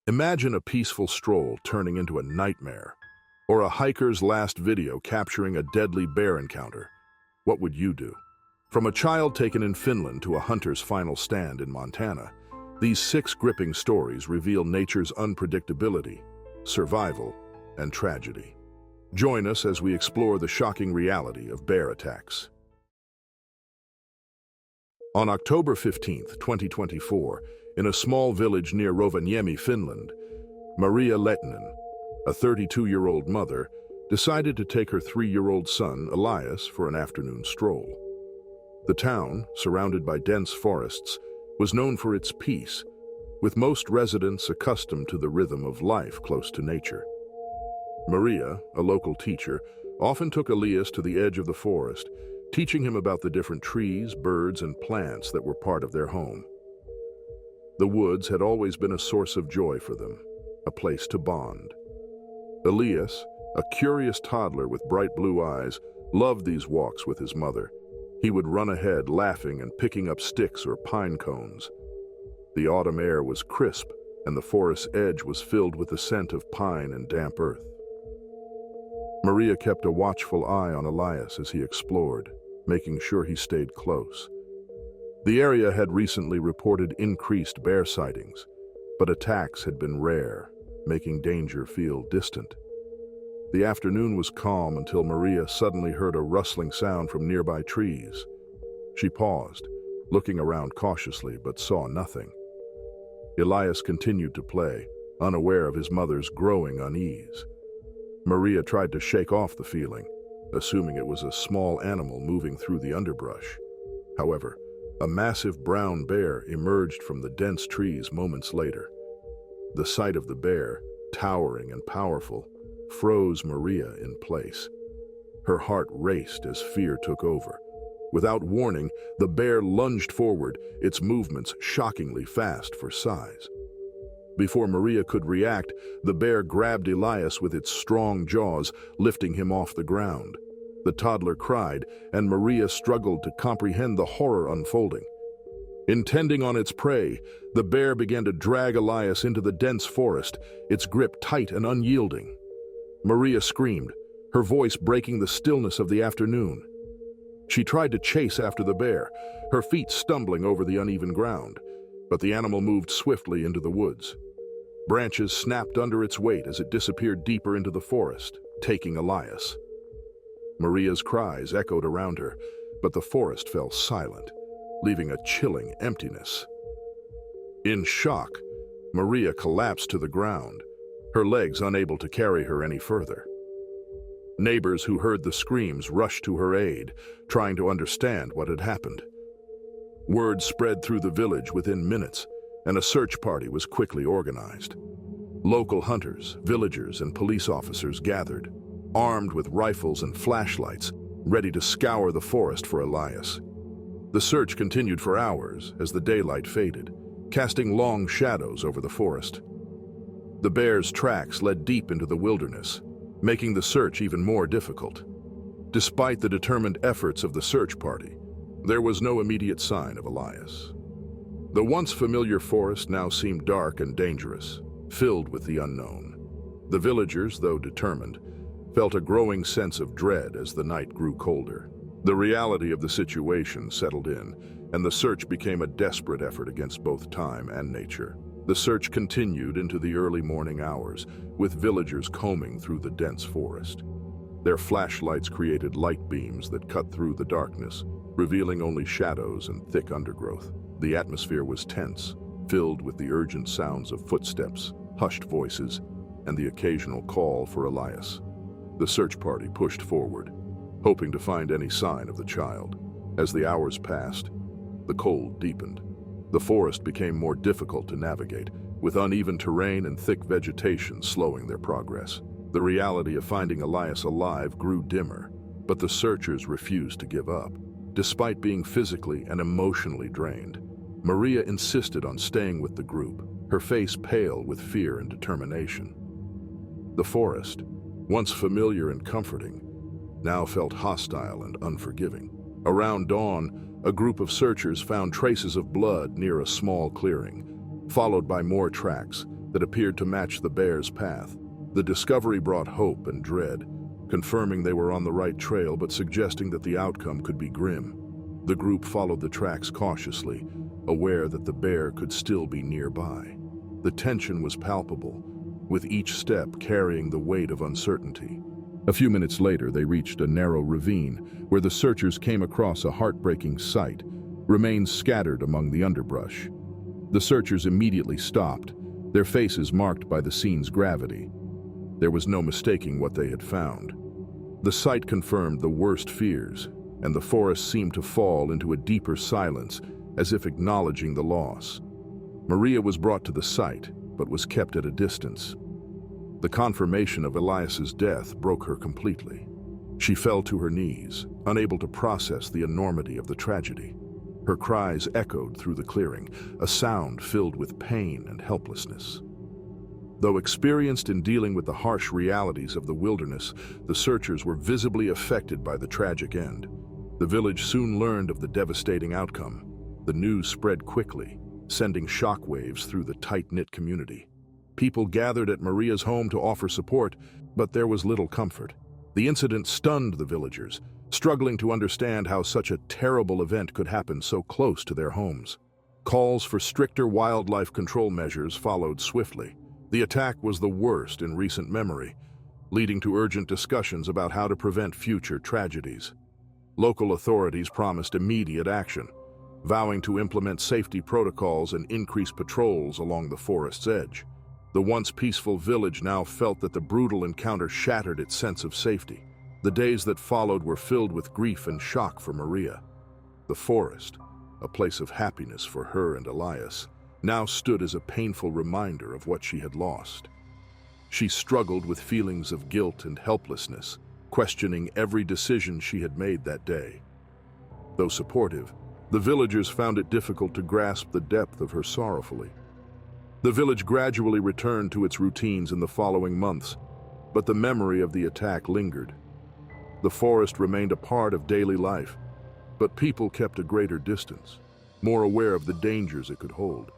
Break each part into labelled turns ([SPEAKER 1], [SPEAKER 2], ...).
[SPEAKER 1] Imagine a peaceful stroll turning into a nightmare, or a hiker's last video capturing a deadly bear encounter. What would you do? From a child taken in Finland to a hunter's final stand in Montana, these 6 gripping stories reveal nature's unpredictability, survival, and tragedy. Join us as we explore the shocking reality of bear attacks. On October 15, 2024, in a small village near Rovaniemi, Finland, Maria Lehtinen, a 32-year-old mother, decided to take her 3-year-old son, Elias, for an afternoon stroll. The town, surrounded by dense forests, was known for its peace, with most residents accustomed to the rhythm of life close to nature. Maria, a local teacher, often took Elias to the edge of the forest, teaching him about the different trees, birds, and plants that were part of their home. The woods had always been a source of joy for them, a place to bond. Elias, a curious toddler with bright blue eyes, loved these walks with his mother. He would run ahead, laughing and picking up sticks or pine cones. The autumn air was crisp, and the forest's edge was filled with the scent of pine and damp earth. Maria kept a watchful eye on Elias as he explored, making sure he stayed close. The area had recently reported increased bear sightings, but attacks had been rare, making danger feel distant. The afternoon was calm until Maria suddenly heard a rustling sound from nearby trees. She paused, looking around cautiously, but saw nothing. Elias continued to play, unaware of his mother's growing unease. Maria tried to shake off the feeling, assuming it was a small animal moving through the underbrush. However, a massive brown bear emerged from the dense trees moments later. The sight of the bear, towering and powerful, froze Maria in place. Her heart raced as fear took over. Without warning, the bear lunged forward, its movements shockingly fast for size. Before Maria could react, the bear grabbed Elias with its strong jaws, lifting him off the ground. The toddler cried, and Maria struggled to comprehend the horror unfolding. Intending on its prey, the bear began to drag Elias into the dense forest, its grip tight and unyielding. Maria screamed, her voice breaking the stillness of the afternoon. She tried to chase after the bear, her feet stumbling over the uneven ground, but the animal moved swiftly into the woods. Branches snapped under its weight as it disappeared deeper into the forest, taking Elias. Maria's cries echoed around her, but the forest fell silent, leaving a chilling emptiness. In shock, Maria collapsed to the ground, her legs unable to carry her any further. Neighbors who heard the screams rushed to her aid, trying to understand what had happened. Word spread through the village within minutes, and a search party was quickly organized. Local hunters, villagers, and police officers gathered, armed with rifles and flashlights, ready to scour the forest for Elias. The search continued for hours as the daylight faded, casting long shadows over the forest. The bear's tracks led deep into the wilderness, making the search even more difficult. Despite the determined efforts of the search party, there was no immediate sign of Elias. The once familiar forest now seemed dark and dangerous, filled with the unknown. The villagers, though determined, felt a growing sense of dread as the night grew colder. The reality of the situation settled in, and the search became a desperate effort against both time and nature. The search continued into the early morning hours, with villagers combing through the dense forest. Their flashlights created light beams that cut through the darkness, revealing only shadows and thick undergrowth. The atmosphere was tense, filled with the urgent sounds of footsteps, hushed voices, and the occasional call for Elias. The search party pushed forward, hoping to find any sign of the child. As the hours passed, the cold deepened. The forest became more difficult to navigate, with uneven terrain and thick vegetation slowing their progress. The reality of finding Elias alive grew dimmer, but the searchers refused to give up. Despite being physically and emotionally drained, Maria insisted on staying with the group, her face pale with fear and determination. The forest, once familiar and comforting, now felt hostile and unforgiving. Around dawn, a group of searchers found traces of blood near a small clearing, followed by more tracks that appeared to match the bear's path. The discovery brought hope and dread, confirming they were on the right trail but suggesting that the outcome could be grim. The group followed the tracks cautiously, aware that the bear could still be nearby. The tension was palpable, with each step carrying the weight of uncertainty. A few minutes later, they reached a narrow ravine where the searchers came across a heartbreaking sight, remains scattered among the underbrush. The searchers immediately stopped, their faces marked by the scene's gravity. There was no mistaking what they had found. The sight confirmed the worst fears, and the forest seemed to fall into a deeper silence, as if acknowledging the loss. Maria was brought to the site, but was kept at a distance. The confirmation of Elias's death broke her completely. She fell to her knees, unable to process the enormity of the tragedy. Her cries echoed through the clearing, a sound filled with pain and helplessness. Though experienced in dealing with the harsh realities of the wilderness, the searchers were visibly affected by the tragic end. The village soon learned of the devastating outcome. The news spread quickly, sending shockwaves through the tight-knit community. People gathered at Maria's home to offer support, but there was little comfort. The incident stunned the villagers, struggling to understand how such a terrible event could happen so close to their homes. Calls for stricter wildlife control measures followed swiftly. The attack was the worst in recent memory, leading to urgent discussions about how to prevent future tragedies. Local authorities promised immediate action, vowing to implement safety protocols and increase patrols along the forest's edge. The once peaceful village now felt that the brutal encounter shattered its sense of safety. The days that followed were filled with grief and shock for Maria. The forest, a place of happiness for her and Elias, now stood as a painful reminder of what she had lost. She struggled with feelings of guilt and helplessness, questioning every decision she had made that day. Though supportive, the villagers found it difficult to grasp the depth of her sorrowfully. The village gradually returned to its routines in the following months, but the memory of the attack lingered. The forest remained a part of daily life, but people kept a greater distance, more aware of the dangers it could hold.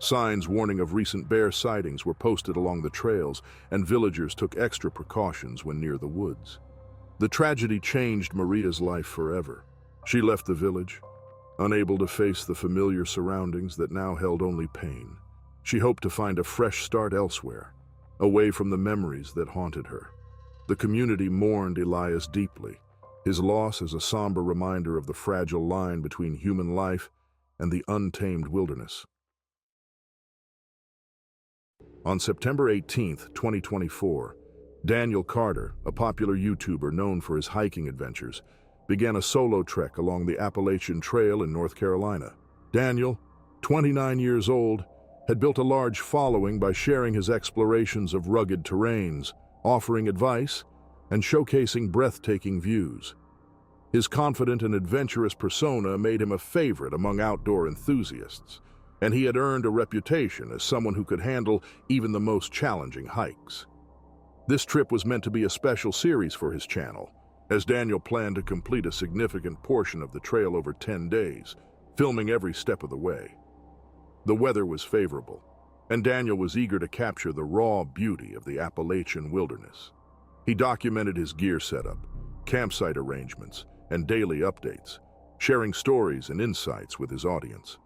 [SPEAKER 1] Signs warning of recent bear sightings were posted along the trails, and villagers took extra precautions when near the woods. The tragedy changed Maria's life forever. She left the village, unable to face the familiar surroundings that now held only pain. She hoped to find a fresh start elsewhere, away from the memories that haunted her. The community mourned Elias deeply, his loss as a somber reminder of the fragile line between human life and the untamed wilderness. On September 18, 2024, Daniel Carter, a popular YouTuber known for his hiking adventures, began a solo trek along the Appalachian Trail in North Carolina. Daniel, 29 years old, had built a large following by sharing his explorations of rugged terrains, offering advice, and showcasing breathtaking views. His confident and adventurous persona made him a favorite among outdoor enthusiasts, and he had earned a reputation as someone who could handle even the most challenging hikes. This trip was meant to be a special series for his channel, as Daniel planned to complete a significant portion of the trail over 10 days, filming every step of the way. The weather was favorable, and Daniel was eager to capture the raw beauty of the Appalachian wilderness. He documented his gear setup, campsite arrangements, and daily updates, sharing stories and insights with his audience.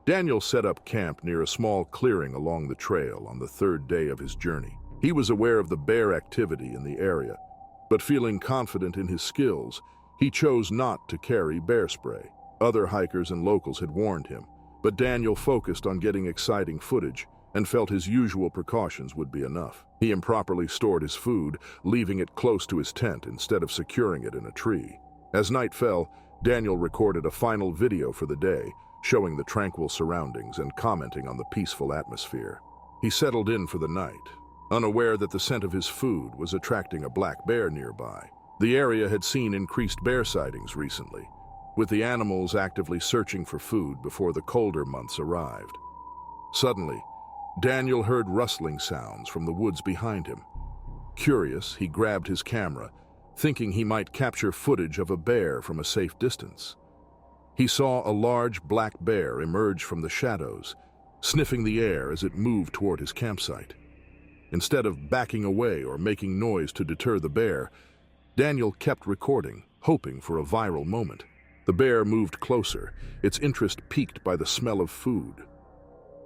[SPEAKER 1] Daniel set up camp near a small clearing along the trail on the third day of his journey. He was aware of the bear activity in the area, but feeling confident in his skills, he chose not to carry bear spray. Other hikers and locals had warned him, but Daniel focused on getting exciting footage and felt his usual precautions would be enough. He improperly stored his food, leaving it close to his tent instead of securing it in a tree. As night fell, Daniel recorded a final video for the day, showing the tranquil surroundings and commenting on the peaceful atmosphere. He settled in for the night, unaware that the scent of his food was attracting a black bear nearby. The area had seen increased bear sightings recently, with the animals actively searching for food before the colder months arrived. Suddenly, Daniel heard rustling sounds from the woods behind him. Curious, he grabbed his camera, thinking he might capture footage of a bear from a safe distance. He saw a large black bear emerge from the shadows, sniffing the air as it moved toward his campsite. Instead of backing away or making noise to deter the bear, Daniel kept recording, hoping for a viral moment. The bear moved closer, its interest piqued by the smell of food.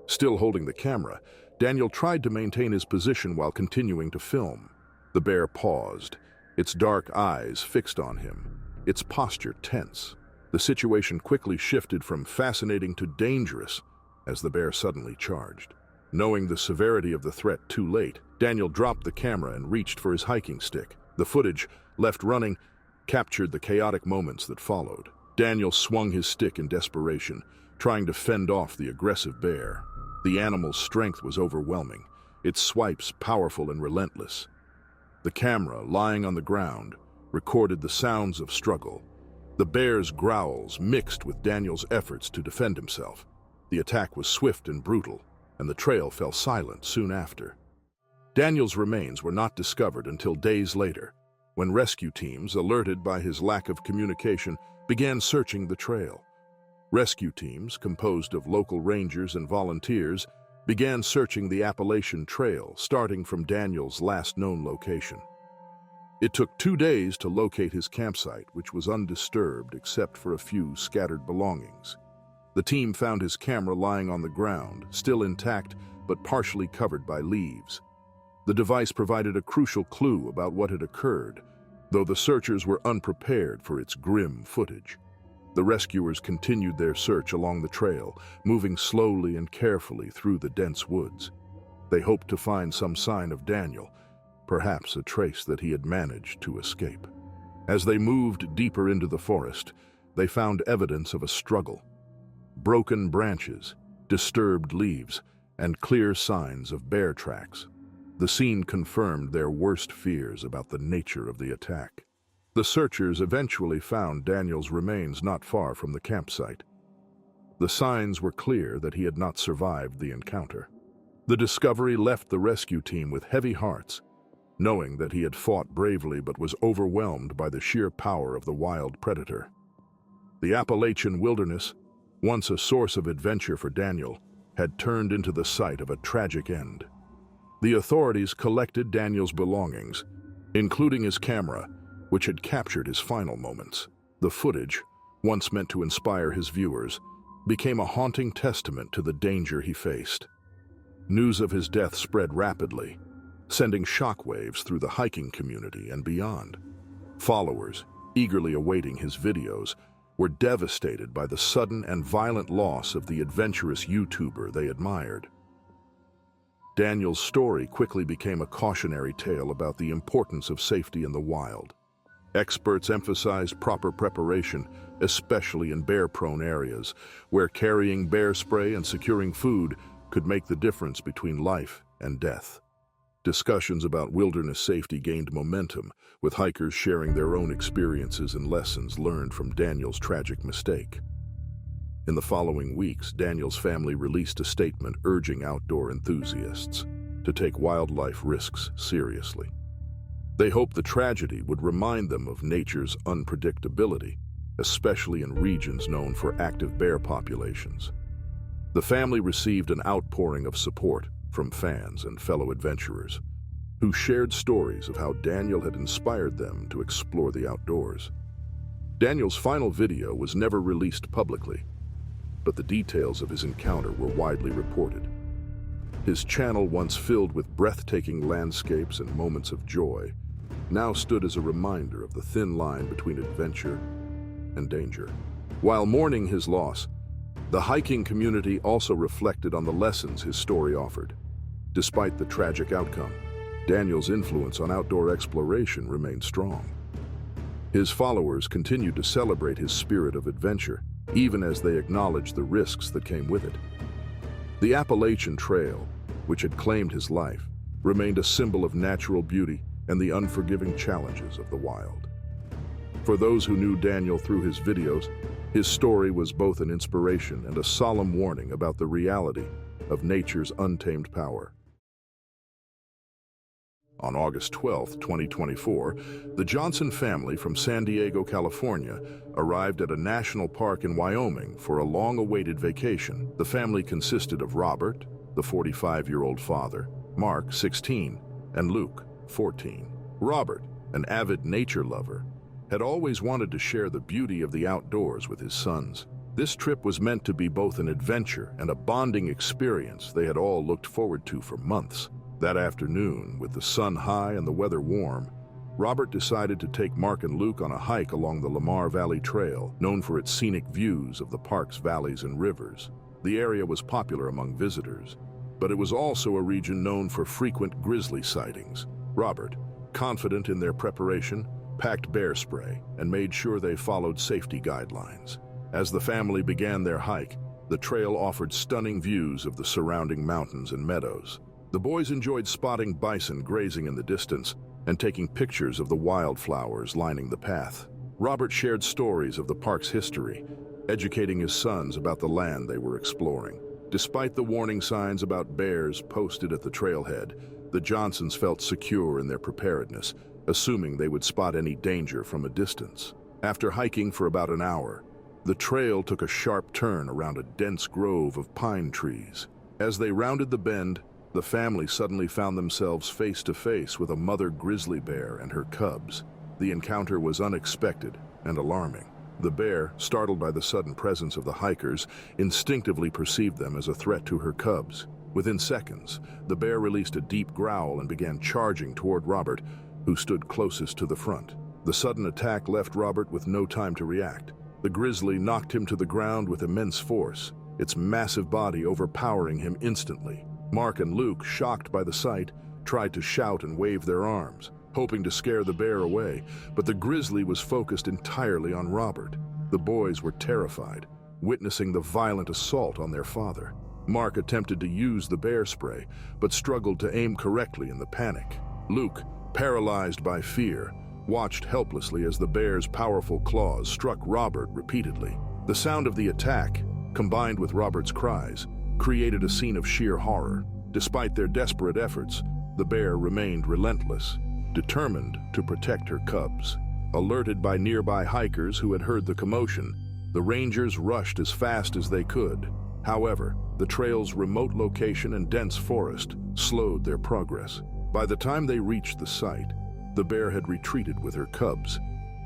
[SPEAKER 1] Still holding the camera, Daniel tried to maintain his position while continuing to film. The bear paused, its dark eyes fixed on him, its posture tense. The situation quickly shifted from fascinating to dangerous as the bear suddenly charged. Knowing the severity of the threat too late, Daniel dropped the camera and reached for his hiking stick. The footage, left running, captured the chaotic moments that followed. Daniel swung his stick in desperation, trying to fend off the aggressive bear. The animal's strength was overwhelming, its swipes powerful and relentless. The camera, lying on the ground, recorded the sounds of struggle. The bear's growls mixed with Daniel's efforts to defend himself. The attack was swift and brutal, and the trail fell silent soon after. Daniel's remains were not discovered until days later, when rescue teams, alerted by his lack of communication, began searching the trail. Rescue teams, composed of local rangers and volunteers, began searching the Appalachian Trail, starting from Daniel's last known location. It took 2 days to locate his campsite, which was undisturbed except for a few scattered belongings. The team found his camera lying on the ground, still intact but partially covered by leaves. The device provided a crucial clue about what had occurred, though the searchers were unprepared for its grim footage. The rescuers continued their search along the trail, moving slowly and carefully through the dense woods. They hoped to find some sign of Daniel, perhaps a trace that he had managed to escape. As they moved deeper into the forest, they found evidence of a struggle. Broken branches, disturbed leaves, and clear signs of bear tracks. The scene confirmed their worst fears about the nature of the attack. The searchers eventually found Daniel's remains not far from the campsite. The signs were clear that he had not survived the encounter. The discovery left the rescue team with heavy hearts, knowing that he had fought bravely but was overwhelmed by the sheer power of the wild predator. The Appalachian wilderness, once a source of adventure for Daniel, had turned into the site of a tragic end. The authorities collected Daniel's belongings, including his camera, which had captured his final moments. The footage, once meant to inspire his viewers, became a haunting testament to the danger he faced. News of his death spread rapidly, sending shockwaves through the hiking community and beyond. Followers, eagerly awaiting his videos, were devastated by the sudden and violent loss of the adventurous YouTuber they admired. Daniel's story quickly became a cautionary tale about the importance of safety in the wild. Experts emphasized proper preparation, especially in bear-prone areas, where carrying bear spray and securing food could make the difference between life and death. Discussions about wilderness safety gained momentum, with hikers sharing their own experiences and lessons learned from Daniel's tragic mistake. In the following weeks, Daniel's family released a statement urging outdoor enthusiasts to take wildlife risks seriously. They hoped the tragedy would remind them of nature's unpredictability, especially in regions known for active bear populations. The family received an outpouring of support from fans and fellow adventurers, who shared stories of how Daniel had inspired them to explore the outdoors. Daniel's final video was never released publicly, but the details of his encounter were widely reported. His channel, once filled with breathtaking landscapes and moments of joy, now stood as a reminder of the thin line between adventure and danger. While mourning his loss, the hiking community also reflected on the lessons his story offered. Despite the tragic outcome, Daniel's influence on outdoor exploration remained strong. His followers continued to celebrate his spirit of adventure, even as they acknowledged the risks that came with it. The Appalachian Trail, which had claimed his life, remained a symbol of natural beauty and the unforgiving challenges of the wild. For those who knew Daniel through his videos, his story was both an inspiration and a solemn warning about the reality of nature's untamed power. On August 12, 2024, the Johnson family from San Diego, California, arrived at a national park in Wyoming for a long-awaited vacation. The family consisted of Robert, the 45-year-old father, Mark, 16, and Luke, 14. Robert, an avid nature lover, had always wanted to share the beauty of the outdoors with his sons. This trip was meant to be both an adventure and a bonding experience they had all looked forward to for months. That afternoon, with the sun high and the weather warm, Robert decided to take Mark and Luke on a hike along the Lamar Valley Trail, known for its scenic views of the park's valleys and rivers. The area was popular among visitors, but it was also a region known for frequent grizzly sightings. Robert, confident in their preparation, packed bear spray and made sure they followed safety guidelines. As the family began their hike, the trail offered stunning views of the surrounding mountains and meadows. The boys enjoyed spotting bison grazing in the distance and taking pictures of the wildflowers lining the path. Robert shared stories of the park's history, educating his sons about the land they were exploring. Despite the warning signs about bears posted at the trailhead, the Johnsons felt secure in their preparedness, assuming they would spot any danger from a distance. After hiking for about an hour, the trail took a sharp turn around a dense grove of pine trees. As they rounded the bend, the family suddenly found themselves face to face with a mother grizzly bear and her cubs. The encounter was unexpected and alarming. The bear, startled by the sudden presence of the hikers, instinctively perceived them as a threat to her cubs. Within seconds, the bear released a deep growl and began charging toward Robert, who stood closest to the front. The sudden attack left Robert with no time to react. The grizzly knocked him to the ground with immense force, its massive body overpowering him instantly. Mark and Luke, shocked by the sight, tried to shout and wave their arms, hoping to scare the bear away, but the grizzly was focused entirely on Robert. The boys were terrified, witnessing the violent assault on their father. Mark attempted to use the bear spray, but struggled to aim correctly in the panic. Luke, paralyzed by fear, watched helplessly as the bear's powerful claws struck Robert repeatedly. The sound of the attack, combined with Robert's cries, created a scene of sheer horror. Despite their desperate efforts, the bear remained relentless, determined to protect her cubs. Alerted by nearby hikers who had heard the commotion, the rangers rushed as fast as they could. However, the trail's remote location and dense forest slowed their progress. By the time they reached the site, the bear had retreated with her cubs,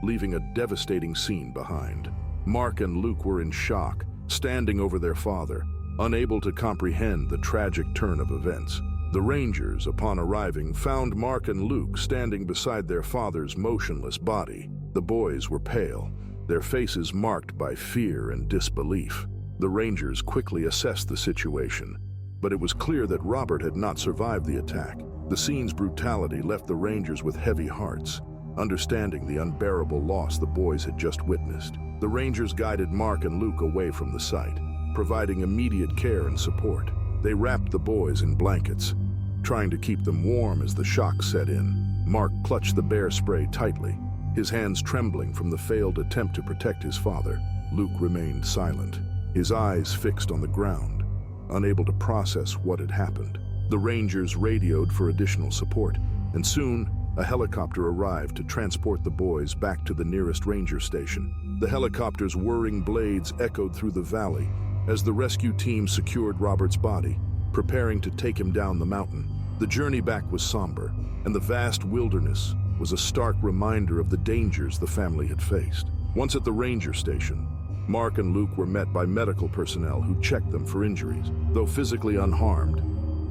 [SPEAKER 1] leaving a devastating scene behind. Mark and Luke were in shock, standing over their father, unable to comprehend the tragic turn of events. The rangers, upon arriving, found Mark and Luke standing beside their father's motionless body. The boys were pale, their faces marked by fear and disbelief. The rangers quickly assessed the situation, but it was clear that Robert had not survived the attack. The scene's brutality left the rangers with heavy hearts, understanding the unbearable loss the boys had just witnessed. The rangers guided Mark and Luke away from the site, providing immediate care and support. They wrapped the boys in blankets, trying to keep them warm as the shock set in. Mark clutched the bear spray tightly, his hands trembling from the failed attempt to protect his father. Luke remained silent, his eyes fixed on the ground, unable to process what had happened. The rangers radioed for additional support, and soon a helicopter arrived to transport the boys back to the nearest ranger station. The helicopter's whirring blades echoed through the valley as the rescue team secured Robert's body, preparing to take him down the mountain. The journey back was somber, and the vast wilderness was a stark reminder of the dangers the family had faced. Once at the ranger station, Mark and Luke were met by medical personnel who checked them for injuries. Though physically unharmed,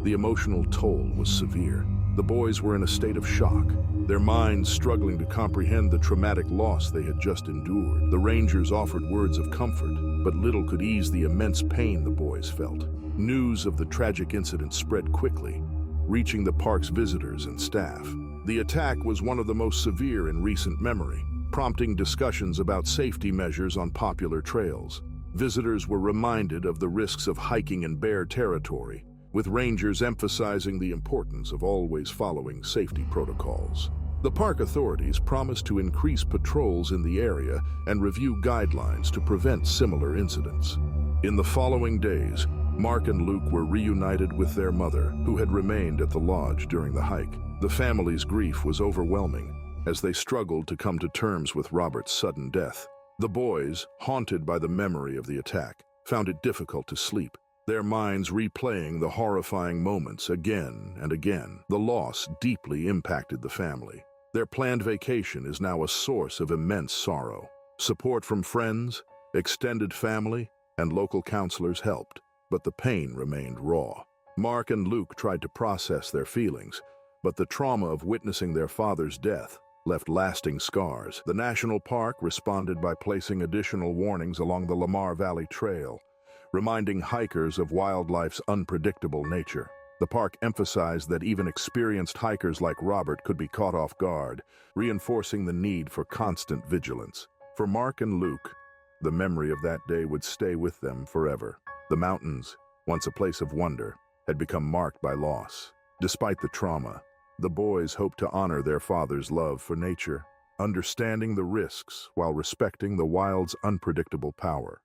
[SPEAKER 1] the emotional toll was severe. The boys were in a state of shock, their minds struggling to comprehend the traumatic loss they had just endured. The rangers offered words of comfort, but little could ease the immense pain the boys felt. News of the tragic incident spread quickly, reaching the park's visitors and staff. The attack was one of the most severe in recent memory, prompting discussions about safety measures on popular trails. Visitors were reminded of the risks of hiking in bear territory, with rangers emphasizing the importance of always following safety protocols. The park authorities promised to increase patrols in the area and review guidelines to prevent similar incidents. In the following days, Mark and Luke were reunited with their mother, who had remained at the lodge during the hike. The family's grief was overwhelming as they struggled to come to terms with Robert's sudden death. The boys, haunted by the memory of the attack, found it difficult to sleep, their minds replaying the horrifying moments again and again. The loss deeply impacted the family. Their planned vacation is now a source of immense sorrow. Support from friends, extended family, and local counselors helped, but the pain remained raw. Mark and Luke tried to process their feelings, but the trauma of witnessing their father's death left lasting scars. The national park responded by placing additional warnings along the Lamar Valley Trail, reminding hikers of wildlife's unpredictable nature. The park emphasized that even experienced hikers like Robert could be caught off guard, reinforcing the need for constant vigilance. For Mark and Luke, the memory of that day would stay with them forever. The mountains, once a place of wonder, had become marked by loss. Despite the trauma, the boys hoped to honor their father's love for nature, understanding the risks while respecting the wild's unpredictable power.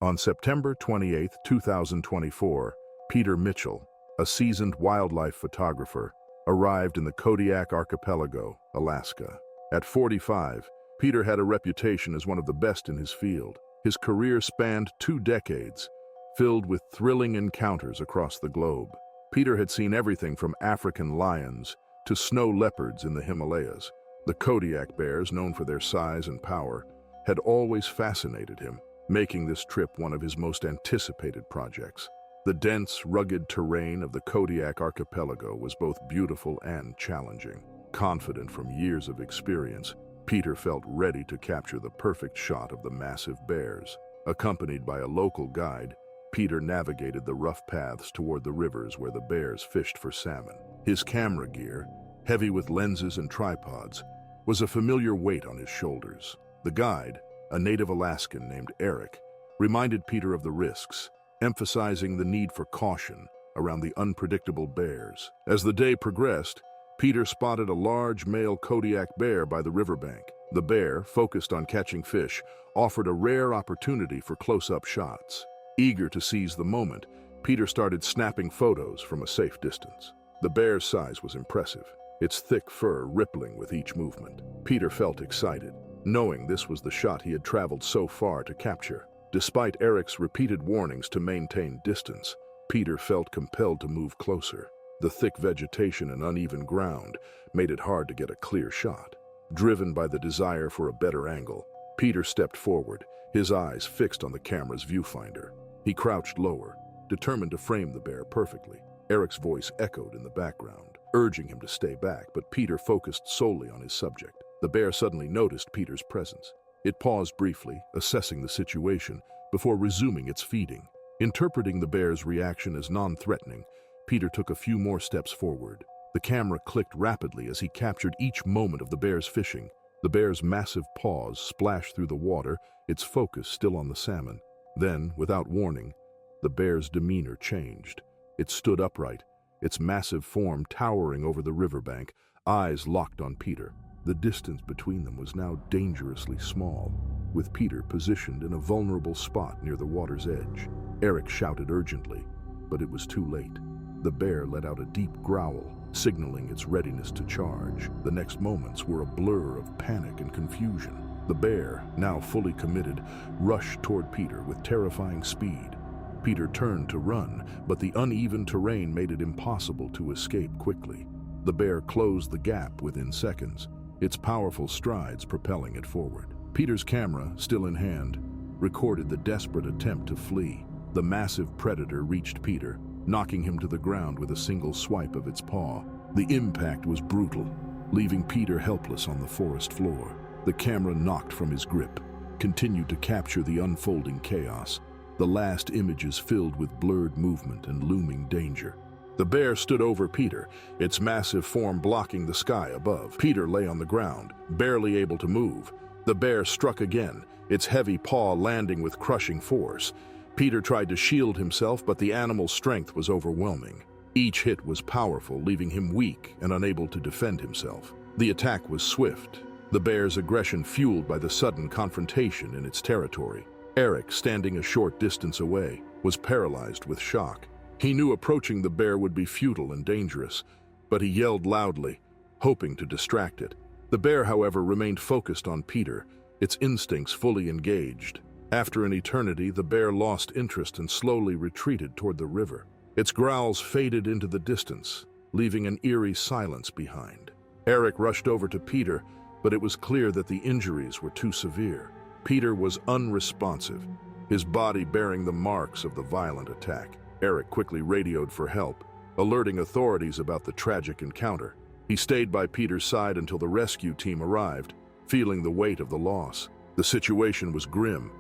[SPEAKER 1] On September 28, 2024, Peter Mitchell, a seasoned wildlife photographer, arrived in the Kodiak Archipelago, Alaska. At 45, Peter had a reputation as one of the best in his field. His career spanned 2 decades, filled with thrilling encounters across the globe. Peter had seen everything from African lions to snow leopards in the Himalayas. The Kodiak bears, known for their size and power, had always fascinated him, making this trip one of his most anticipated projects. The dense, rugged terrain of the Kodiak Archipelago was both beautiful and challenging. Confident from years of experience, Peter felt ready to capture the perfect shot of the massive bears. Accompanied by a local guide, Peter navigated the rough paths toward the rivers where the bears fished for salmon. His camera gear, heavy with lenses and tripods, was a familiar weight on his shoulders. The guide, a native Alaskan named Eric, reminded Peter of the risks, emphasizing the need for caution around the unpredictable bears. As the day progressed, Peter spotted a large male Kodiak bear by the riverbank. The bear, focused on catching fish, offered a rare opportunity for close-up shots. Eager to seize the moment, Peter started snapping photos from a safe distance. The bear's size was impressive, its thick fur rippling with each movement. Peter felt excited, knowing this was the shot he had traveled so far to capture. Despite Eric's repeated warnings to maintain distance, Peter felt compelled to move closer. The thick vegetation and uneven ground made it hard to get a clear shot. Driven by the desire for a better angle, Peter stepped forward, his eyes fixed on the camera's viewfinder. He crouched lower, determined to frame the bear perfectly. Eric's voice echoed in the background, urging him to stay back, but Peter focused solely on his subject. The bear suddenly noticed Peter's presence. It paused briefly, assessing the situation, before resuming its feeding. Interpreting the bear's reaction as non-threatening, Peter took a few more steps forward. The camera clicked rapidly as he captured each moment of the bear's fishing. The bear's massive paws splashed through the water, its focus still on the salmon. Then, without warning, the bear's demeanor changed. It stood upright, its massive form towering over the riverbank, eyes locked on Peter. The distance between them was now dangerously small, with Peter positioned in a vulnerable spot near the water's edge. Eric shouted urgently, but it was too late. The bear let out a deep growl, signaling its readiness to charge. The next moments were a blur of panic and confusion. The bear, now fully committed, rushed toward Peter with terrifying speed. Peter turned to run, but the uneven terrain made it impossible to escape quickly. The bear closed the gap within seconds, its powerful strides propelling it forward. Peter's camera, still in hand, recorded the desperate attempt to flee. The massive predator reached Peter, knocking him to the ground with a single swipe of its paw. The impact was brutal, leaving Peter helpless on the forest floor. The camera, knocked from his grip, continued to capture the unfolding chaos, the last images filled with blurred movement and looming danger. The bear stood over Peter, its massive form blocking the sky above. Peter lay on the ground, barely able to move. The bear struck again, its heavy paw landing with crushing force. Peter tried to shield himself, but the animal's strength was overwhelming. Each hit was powerful, leaving him weak and unable to defend himself. The attack was swift, the bear's aggression fueled by the sudden confrontation in its territory. Eric, standing a short distance away, was paralyzed with shock. He knew approaching the bear would be futile and dangerous, but he yelled loudly, hoping to distract it. The bear, however, remained focused on Peter, its instincts fully engaged. After an eternity, the bear lost interest and slowly retreated toward the river. Its growls faded into the distance, leaving an eerie silence behind. Eric rushed over to Peter, but it was clear that the injuries were too severe. Peter was unresponsive, his body bearing the marks of the violent attack. Eric quickly radioed for help, alerting authorities about the tragic encounter. He stayed by Peter's side until the rescue team arrived, feeling the weight of the loss. The situation was grim,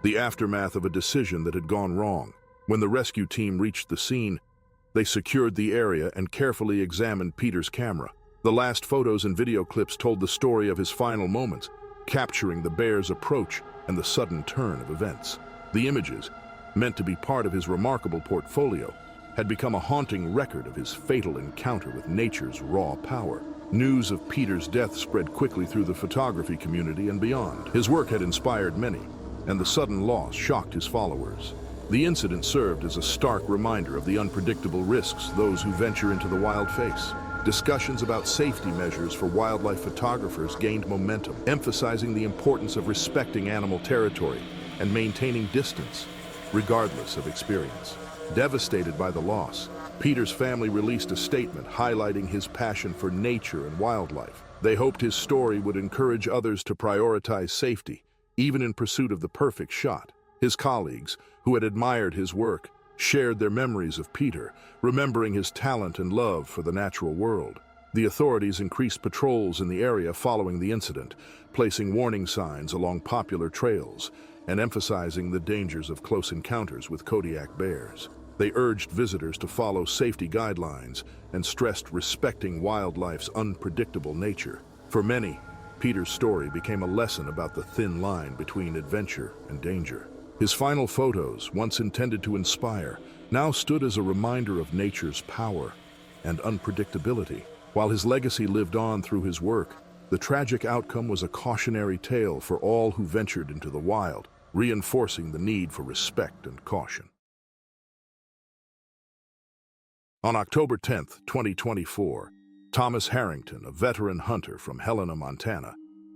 [SPEAKER 1] the aftermath of a decision that had gone wrong. When the rescue team reached the scene, they secured the area and carefully examined Peter's camera. The last photos and video clips told the story of his final moments, capturing the bear's approach and the sudden turn of events. The images, meant to be part of his remarkable portfolio, had become a haunting record of his fatal encounter with nature's raw power. News of Peter's death spread quickly through the photography community and beyond. His work had inspired many, and the sudden loss shocked his followers. The incident served as a stark reminder of the unpredictable risks those who venture into the wild face. Discussions about safety measures for wildlife photographers gained momentum, emphasizing the importance of respecting animal territory and maintaining distance, regardless of experience. Devastated by the loss, Peter's family released a statement highlighting his passion for nature and wildlife. They hoped his story would encourage others to prioritize safety, even in pursuit of the perfect shot. His colleagues, who had admired his work, shared their memories of Peter, remembering his talent and love for the natural world. The authorities increased patrols in the area following the incident, placing warning signs along popular trails and emphasizing the dangers of close encounters with Kodiak bears. They urged visitors to follow safety guidelines and stressed respecting wildlife's unpredictable nature. For many, Peter's story became a lesson about the thin line between adventure and danger. His final photos, once intended to inspire, now stood as a reminder of nature's power and unpredictability. While his legacy lived on through his work, the tragic outcome was a cautionary tale for all who ventured into the wild, reinforcing the need for respect and caution. On October 10, 2024, Thomas Harrington, a veteran hunter from Helena, Montana,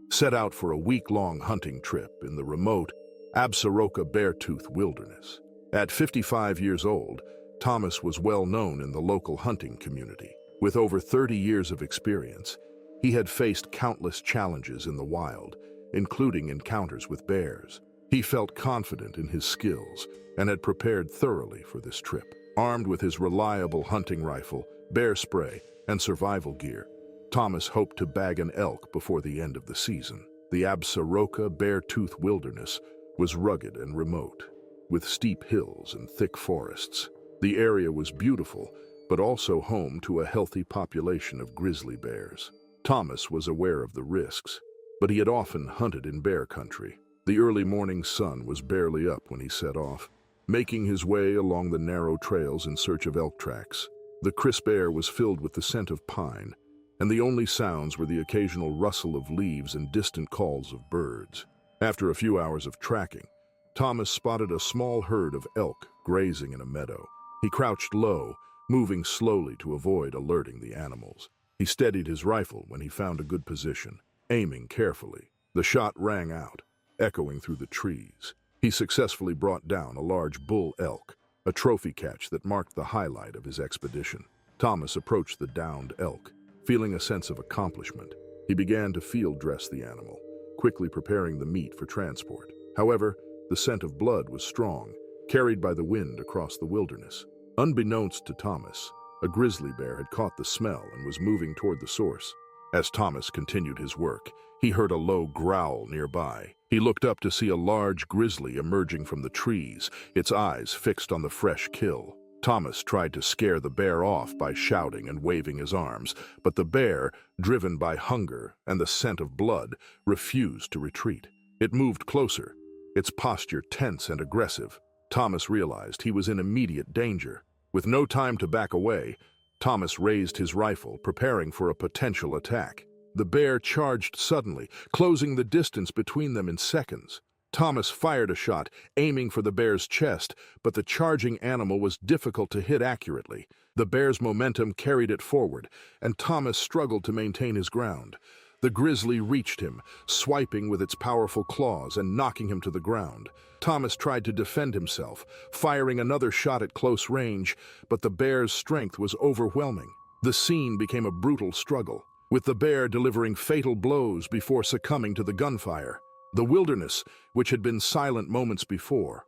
[SPEAKER 1] set out for a week-long hunting trip in the remote Absaroka Beartooth Wilderness. At 55 years old, Thomas was well known in the local hunting community. With over 30 years of experience, he had faced countless challenges in the wild, including encounters with bears. He felt confident in his skills and had prepared thoroughly for this trip. Armed with his reliable hunting rifle, bear spray, and survival gear, Thomas hoped to bag an elk before the end of the season. The Absaroka Beartooth Wilderness was rugged and remote, with steep hills and thick forests. The area was beautiful, but also home to a healthy population of grizzly bears. Thomas was aware of the risks, but he had often hunted in bear country. The early morning sun was barely up when he set off, making his way along the narrow trails in search of elk tracks. The crisp air was filled with the scent of pine, and the only sounds were the occasional rustle of leaves and distant calls of birds. After a few hours of tracking, Thomas spotted a small herd of elk grazing in a meadow. He crouched low, moving slowly to avoid alerting the animals. He steadied his rifle when he found a good position, aiming carefully. The shot rang out, echoing through the trees. He successfully brought down a large bull elk, a trophy catch that marked the highlight of his expedition. Thomas approached the downed elk, feeling a sense of accomplishment. He began to field dress the animal, quickly preparing the meat for transport. However, the scent of blood was strong, carried by the wind across the wilderness. Unbeknownst to Thomas, a grizzly bear had caught the smell and was moving toward the source. As Thomas continued his work, he heard a low growl nearby. He looked up to see a large grizzly emerging from the trees, its eyes fixed on the fresh kill. Thomas tried to scare the bear off by shouting and waving his arms, but the bear, driven by hunger and the scent of blood, refused to retreat. It moved closer, its posture tense and aggressive. Thomas realized he was in immediate danger. With no time to back away, Thomas raised his rifle, preparing for a potential attack. The bear charged suddenly, closing the distance between them in seconds. Thomas fired a shot, aiming for the bear's chest, but the charging animal was difficult to hit accurately. The bear's momentum carried it forward, and Thomas struggled to maintain his ground. The grizzly reached him, swiping with its powerful claws and knocking him to the ground. Thomas tried to defend himself, firing another shot at close range, but the bear's strength was overwhelming. The scene became a brutal struggle, with the bear delivering fatal blows before succumbing to the gunfire. The wilderness, which had been silent moments before,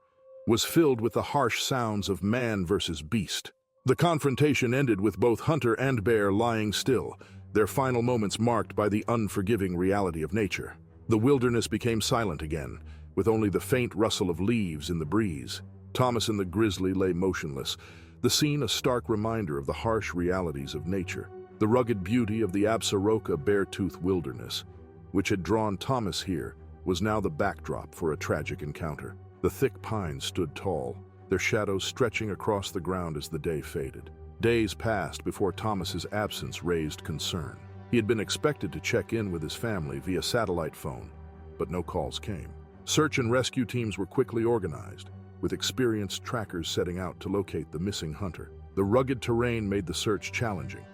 [SPEAKER 1] was filled with the harsh sounds of man versus beast. The confrontation ended with both hunter and bear lying still, their final moments marked by the unforgiving reality of nature. The wilderness became silent again, with only the faint rustle of leaves in the breeze. Thomas and the grizzly lay motionless, the scene a stark reminder of the harsh realities of nature. The rugged beauty of the Absaroka Beartooth Wilderness, which had drawn Thomas here, was now the backdrop for a tragic encounter. The thick pines stood tall, their shadows stretching across the ground as the day faded. Days passed before Thomas's absence raised concern. He had been expected to check in with his family via satellite phone, but no calls came. Search and rescue teams were quickly organized, with experienced trackers setting out to locate the missing hunter. The rugged terrain made the search challenging,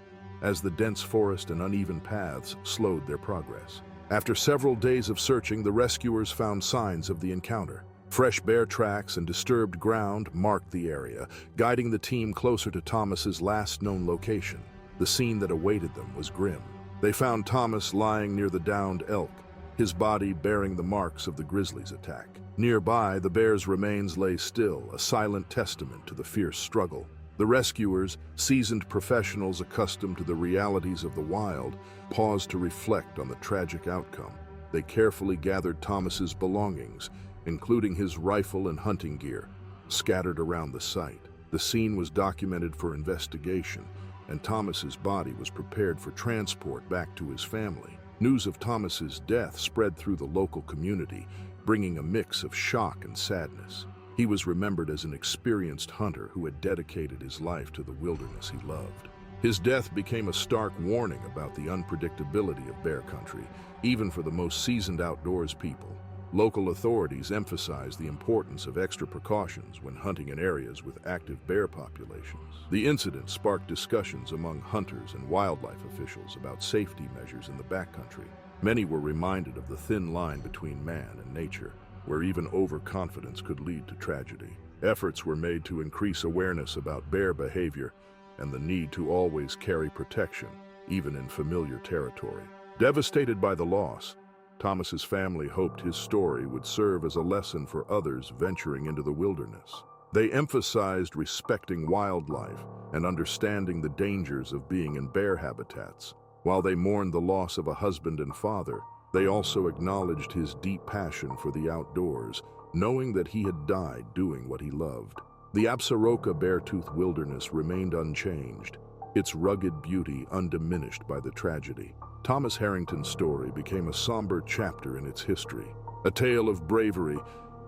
[SPEAKER 1] as the dense forest and uneven paths slowed their progress. After several days of searching, the rescuers found signs of the encounter. Fresh bear tracks and disturbed ground marked the area, guiding the team closer to Thomas's last known location. The scene that awaited them was grim. They found Thomas lying near the downed elk, his body bearing the marks of the grizzly's attack. Nearby, the bear's remains lay still, a silent testament to the fierce struggle. The rescuers, seasoned professionals accustomed to the realities of the wild, paused to reflect on the tragic outcome. They carefully gathered Thomas's belongings, including his rifle and hunting gear, scattered around the site. The scene was documented for investigation, and Thomas's body was prepared for transport back to his family. News of Thomas's death spread through the local community, bringing a mix of shock and sadness. He was remembered as an experienced hunter who had dedicated his life to the wilderness he loved. His death became a stark warning about the unpredictability of bear country, even for the most seasoned outdoors people. Local authorities emphasized the importance of extra precautions when hunting in areas with active bear populations. The incident sparked discussions among hunters and wildlife officials about safety measures in the backcountry. Many were reminded of the thin line between man and nature, where even overconfidence could lead to tragedy. Efforts were made to increase awareness about bear behavior and the need to always carry protection, even in familiar territory. Devastated by the loss, Thomas's family hoped his story would serve as a lesson for others venturing into the wilderness. They emphasized respecting wildlife and understanding the dangers of being in bear habitats. While they mourned the loss of a husband and father, they also acknowledged his deep passion for the outdoors, knowing that he had died doing what he loved. The Absaroka Beartooth Wilderness remained unchanged, its rugged beauty undiminished by the tragedy. Thomas Harrington's story became a somber chapter in its history, a tale of bravery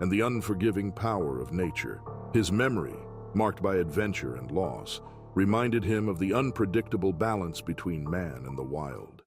[SPEAKER 1] and the unforgiving power of nature. His memory, marked by adventure and loss, reminded him of the unpredictable balance between man and the wild.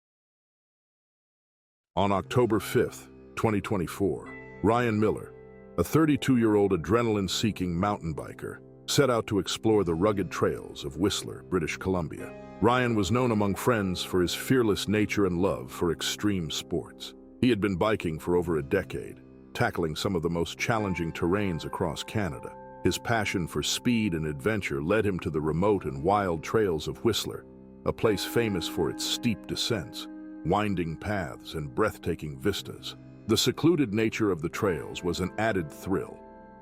[SPEAKER 1] On October 5, 2024, Ryan Miller, a 32-year-old adrenaline-seeking mountain biker, set out to explore the rugged trails of Whistler, British Columbia. Ryan was known among friends for his fearless nature and love for extreme sports. He had been biking for over a decade, tackling some of the most challenging terrains across Canada. His passion for speed and adventure led him to the remote and wild trails of Whistler, a place famous for its steep descents, winding paths, and breathtaking vistas. The secluded nature of the trails was an added thrill,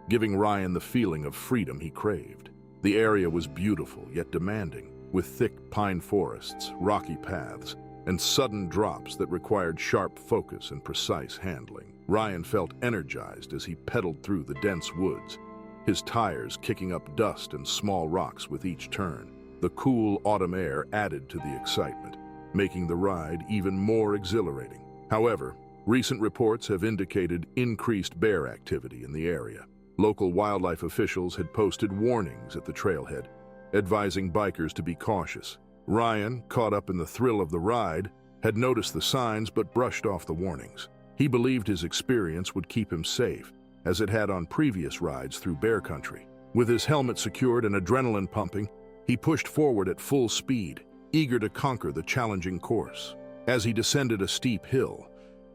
[SPEAKER 1] giving Ryan the feeling of freedom he craved. The area was beautiful yet demanding, with thick pine forests, rocky paths, and sudden drops that required sharp focus and precise handling. Ryan felt energized as he pedaled through the dense woods, his tires kicking up dust and small rocks with each turn. The cool autumn air added to the excitement, making the ride even more exhilarating. However, recent reports have indicated increased bear activity in the area. Local wildlife officials had posted warnings at the trailhead, advising bikers to be cautious. Ryan, caught up in the thrill of the ride, had noticed the signs but brushed off the warnings. He believed his experience would keep him safe, as it had on previous rides through bear country. With his helmet secured and adrenaline pumping, he pushed forward at full speed, eager to conquer the challenging course. As he descended a steep hill,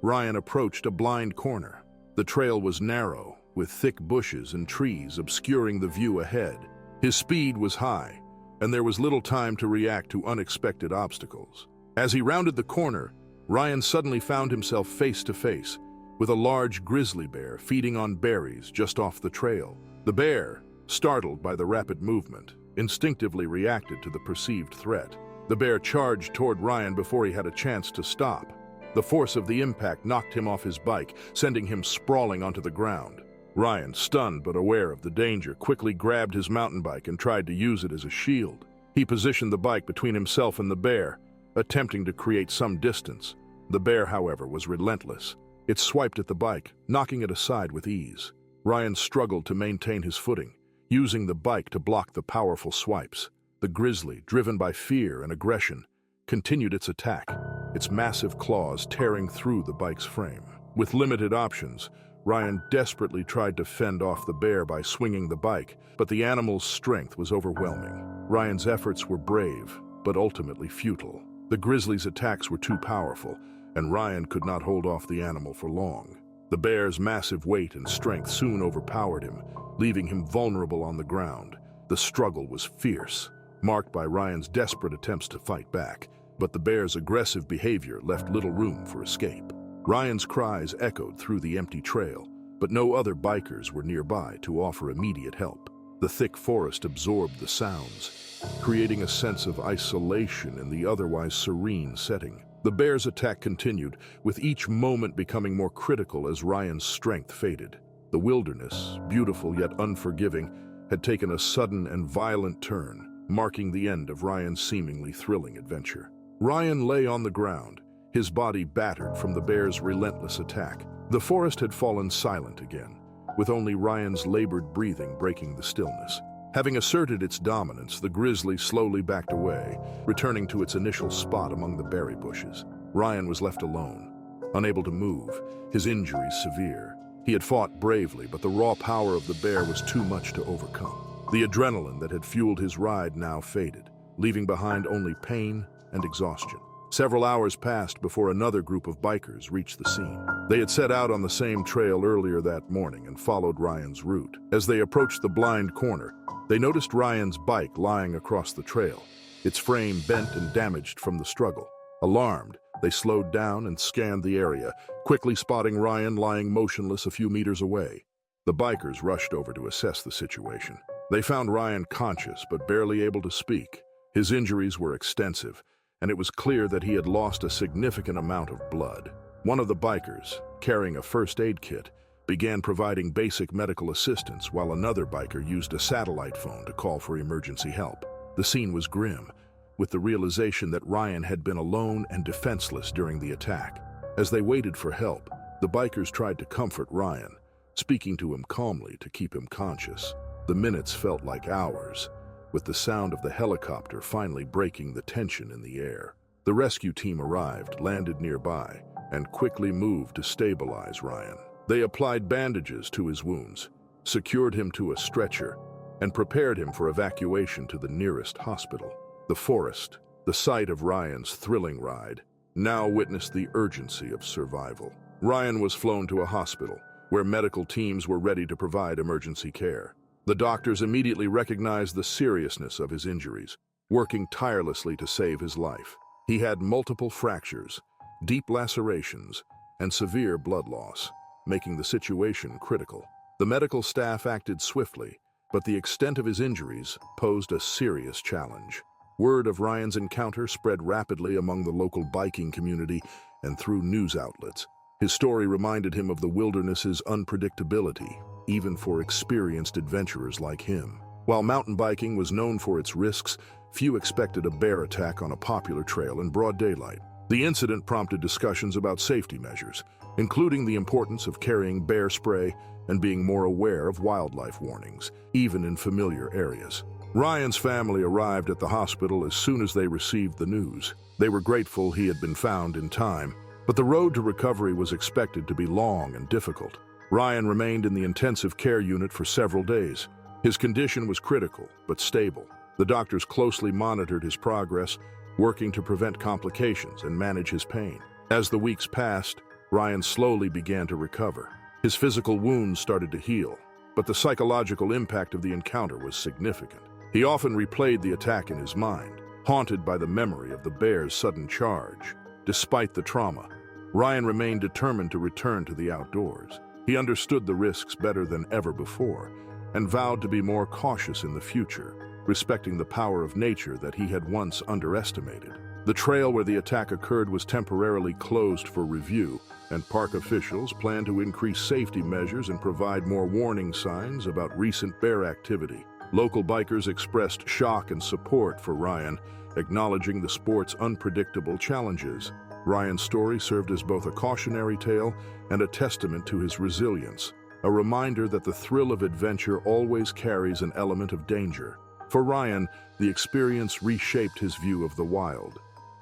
[SPEAKER 1] Ryan approached a blind corner. The trail was narrow, with thick bushes and trees obscuring the view ahead. His speed was high, and there was little time to react to unexpected obstacles. As he rounded the corner, Ryan suddenly found himself face to face with a large grizzly bear feeding on berries just off the trail. The bear, startled by the rapid movement, instinctively reacted to the perceived threat. The bear charged toward Ryan before he had a chance to stop. The force of the impact knocked him off his bike, sending him sprawling onto the ground. Ryan, stunned but aware of the danger, quickly grabbed his mountain bike and tried to use it as a shield. He positioned the bike between himself and the bear, attempting to create some distance. The bear, however, was relentless. It swiped at the bike, knocking it aside with ease. Ryan struggled to maintain his footing, using the bike to block the powerful swipes. The grizzly, driven by fear and aggression, continued its attack, its massive claws tearing through the bike's frame. With limited options, Ryan desperately tried to fend off the bear by swinging the bike, but the animal's strength was overwhelming. Ryan's efforts were brave, but ultimately futile. The grizzly's attacks were too powerful, and Ryan could not hold off the animal for long. The bear's massive weight and strength soon overpowered him, leaving him vulnerable on the ground. The struggle was fierce, marked by Ryan's desperate attempts to fight back, but the bear's aggressive behavior left little room for escape. Ryan's cries echoed through the empty trail, but no other bikers were nearby to offer immediate help. The thick forest absorbed the sounds, creating a sense of isolation in the otherwise serene setting. The bear's attack continued, with each moment becoming more critical as Ryan's strength faded. The wilderness, beautiful yet unforgiving, had taken a sudden and violent turn, marking the end of Ryan's seemingly thrilling adventure. Ryan lay on the ground, his body battered from the bear's relentless attack. The forest had fallen silent again, with only Ryan's labored breathing breaking the stillness. Having asserted its dominance, the grizzly slowly backed away, returning to its initial spot among the berry bushes. Ryan was left alone, unable to move, his injuries severe. He had fought bravely, but the raw power of the bear was too much to overcome. The adrenaline that had fueled his ride now faded, leaving behind only pain and exhaustion. Several hours passed before another group of bikers reached the scene. They had set out on the same trail earlier that morning and followed Ryan's route. As they approached the blind corner, they noticed Ryan's bike lying across the trail, its frame bent and damaged from the struggle. Alarmed, they slowed down and scanned the area, quickly spotting Ryan lying motionless a few meters away. The bikers rushed over to assess the situation. They found Ryan conscious but barely able to speak. His injuries were extensive, and it was clear that he had lost a significant amount of blood. One of the bikers, carrying a first aid kit, began providing basic medical assistance while another biker used a satellite phone to call for emergency help. The scene was grim, with the realization that Ryan had been alone and defenseless during the attack. As they waited for help, the bikers tried to comfort Ryan, speaking to him calmly to keep him conscious. The minutes felt like hours, with the sound of the helicopter finally breaking the tension in the air. The rescue team arrived, landed nearby, and quickly moved to stabilize Ryan. They applied bandages to his wounds, secured him to a stretcher, and prepared him for evacuation to the nearest hospital. The forest, the site of Ryan's thrilling ride, now witnessed the urgency of survival. Ryan was flown to a hospital, where medical teams were ready to provide emergency care. The doctors immediately recognized the seriousness of his injuries, working tirelessly to save his life. He had multiple fractures, deep lacerations, and severe blood loss, making the situation critical. The medical staff acted swiftly, but the extent of his injuries posed a serious challenge. Word of Ryan's encounter spread rapidly among the local biking community and through news outlets. His story reminded him of the wilderness's unpredictability, even for experienced adventurers like him. While mountain biking was known for its risks, few expected a bear attack on a popular trail in broad daylight. The incident prompted discussions about safety measures, including the importance of carrying bear spray and being more aware of wildlife warnings, even in familiar areas. Ryan's family arrived at the hospital as soon as they received the news. They were grateful he had been found in time, but the road to recovery was expected to be long and difficult. Ryan remained in the intensive care unit for several days. His condition was critical, but stable. The doctors closely monitored his progress, working to prevent complications and manage his pain. As the weeks passed, Ryan slowly began to recover. His physical wounds started to heal, but the psychological impact of the encounter was significant. He often replayed the attack in his mind, haunted by the memory of the bear's sudden charge. Despite the trauma, Ryan remained determined to return to the outdoors. He understood the risks better than ever before and vowed to be more cautious in the future, respecting the power of nature that he had once underestimated. The trail where the attack occurred was temporarily closed for review, and park officials plan to increase safety measures and provide more warning signs about recent bear activity. Local bikers expressed shock and support for Ryan, acknowledging the sport's unpredictable challenges. Ryan's story served as both a cautionary tale and a testament to his resilience, a reminder that the thrill of adventure always carries an element of danger. For Ryan, the experience reshaped his view of the wild.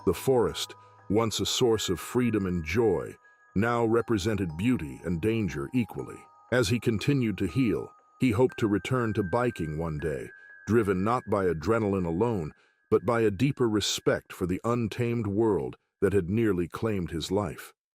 [SPEAKER 1] The forest, once a source of freedom and joy, now represented beauty and danger equally. As he continued to heal, he hoped to return to biking one day, driven not by adrenaline alone, but by a deeper respect for the untamed world that had nearly claimed his life.